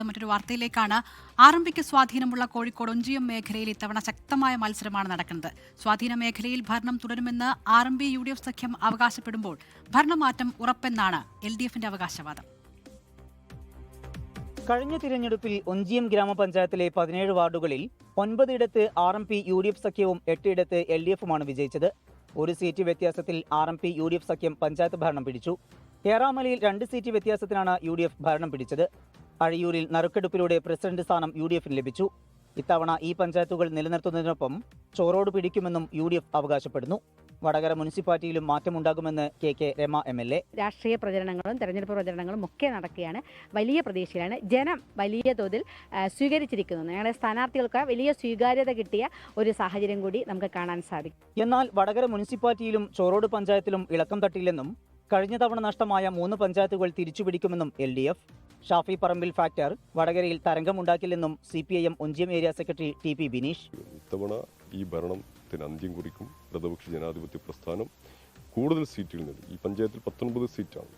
മറ്റൊരു വാർത്തയിലേക്കാണ്. ആർഎംപിക്ക് സ്വാധീനമുള്ള കോഴിക്കോട് ഒഞ്ചിയം മേഖലയിൽ ഇത്തവണ ശക്തമായ മത്സരമാണ് നടക്കുന്നത്. സ്വാധീന മേഖലയിൽ ഭരണം തുടരുമെന്ന് ആർഎംപി UDF സഖ്യം അവകാശപ്പെടുമ്പോൾ ഭരണമാറ്റം ഉറപ്പെന്നാണ് LDFന്റെ അവകാശവാദം. കഴിഞ്ഞ തിരഞ്ഞെടുപ്പിൽ ഒഞ്ചിയം ഗ്രാമപഞ്ചായത്തിലെ 17 വാർഡുകളിൽ 9 ഇടത്ത് ആർഎംപി UDF സഖ്യവും 8 ഇടത്ത് LDFുമാണ് വിജയിച്ചത്. ഒരു സീറ്റ് വ്യത്യാസത്തിൽ ആർഎംപി UDF സഖ്യം പഞ്ചായത്ത് ഭരണം പിടിച്ചു. ഏറാമലയിൽ 2 സീറ്റ് വ്യത്യാസത്തിനാണ് UDF ഭരണം പിടിച്ചത്. അഴിയൂരിൽ നറുക്കെടുപ്പിലൂടെ പ്രസിഡന്റ് സ്ഥാനം UDFന് ലഭിച്ചു. ഇത്തവണ ഈ പഞ്ചായത്തുകൾ നിലനിർത്തുന്നതിനൊപ്പം ചോറോട് പിടിക്കുമെന്നും UDF അവകാശപ്പെടുന്നു. Vadakara മുനിസിപ്പാലിറ്റിയിലും മാറ്റമുണ്ടാകുമെന്ന് KK Rama MLA. രാഷ്ട്രീയ പ്രചരണങ്ങളും തെരഞ്ഞെടുപ്പ് പ്രചരണങ്ങളും ഒക്കെ നടക്കുകയാണ്. വലിയ പ്രതീക്ഷയിലാണ്. ജനം വലിയ തോതിൽ സ്വീകരിച്ചിരിക്കുന്നു. ഞങ്ങളുടെ സ്ഥാനാർത്ഥികൾക്ക് വലിയ സ്വീകാര്യത കിട്ടിയ ഒരു സാഹചര്യം കൂടി നമുക്ക് കാണാൻ സാധിക്കും. എന്നാൽ വടകര മുനിസിപ്പാലിറ്റിയിലും ചോറോട് പഞ്ചായത്തിലും ഇളക്കം തട്ടില്ലെന്നും കഴിഞ്ഞ തവണ നഷ്ടമായ 3 പഞ്ചായത്തുകൾ തിരിച്ചുപിടിക്കുമെന്നും LDF. ഷാഫി പറമ്പിൽ ഫാക്ടർ വടകരയിൽ തരംഗമുണ്ടാക്കില്ലെന്നും CPIM Onchiyam area secretary TP Bineesh. ഇത്തവണ ഈ ഭരണത്തിന് അന്ത്യം കുറിക്കും ഇടതുപക്ഷ ജനാധിപത്യ പ്രസ്ഥാനം കൂടുതൽ സീറ്റുകൾ നേടി. ഈ പഞ്ചായത്തിൽ 19 സീറ്റാണ്.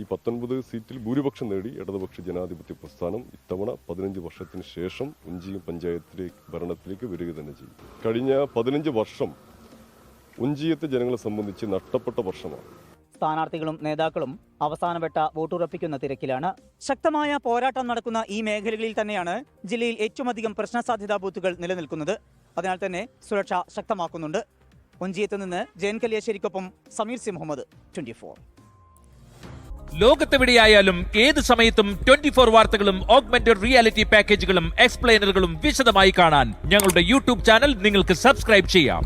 ഈ 19 സീറ്റിൽ ഭൂരിപക്ഷം നേടി ഇടതുപക്ഷ ജനാധിപത്യ പ്രസ്ഥാനം ഇത്തവണ 15 വർഷത്തിന് ശേഷം ഒഞ്ചിയം പഞ്ചായത്തിലേക്ക് ഭരണത്തിലേക്ക് വരിക തന്നെ ചെയ്യും. കഴിഞ്ഞ 15 വർഷം ഒഞ്ചിയത്തെ ജനങ്ങളെ സംബന്ധിച്ച് നഷ്ടപ്പെട്ട വർഷമാണ്. സ്ഥാനാർത്ഥികളും നേതാക്കളും അവസാനവട്ട വോട്ടുറപ്പിക്കുന്ന തിരക്കിലാണ്. ശക്തമായ പോരാട്ടം നടക്കുന്ന ഈ മേഖലകളിൽ തന്നെയാണ് ജില്ലയിൽ ഏറ്റവും അധികം പ്രശ്നസാധ്യതാ ബൂത്തുകൾ നിലനിൽക്കുന്നത്. അതിനാൽ തന്നെ സുരക്ഷ ശക്തമാക്കുന്നുണ്ട്. ഒഞ്ചിയത്ത് നിന്ന് ജയൻ കല്യാശ്ശേരിക്കൊപ്പം സമീർ സി മുഹമ്മദ്, 24. ലോകത്തെവിടെയായാലും ഏത് സമയത്തും 24 വാർത്തകളും ഓഗ്മെന്റഡ് റിയാലിറ്റി പാക്കേജുകളും എക്സ്പ്ലെയിനറുകളും വിശദമായി കാണാൻ ഞങ്ങളുടെ YouTube ചാനൽ നിങ്ങൾക്ക് സബ്സ്ക്രൈബ് ചെയ്യാം.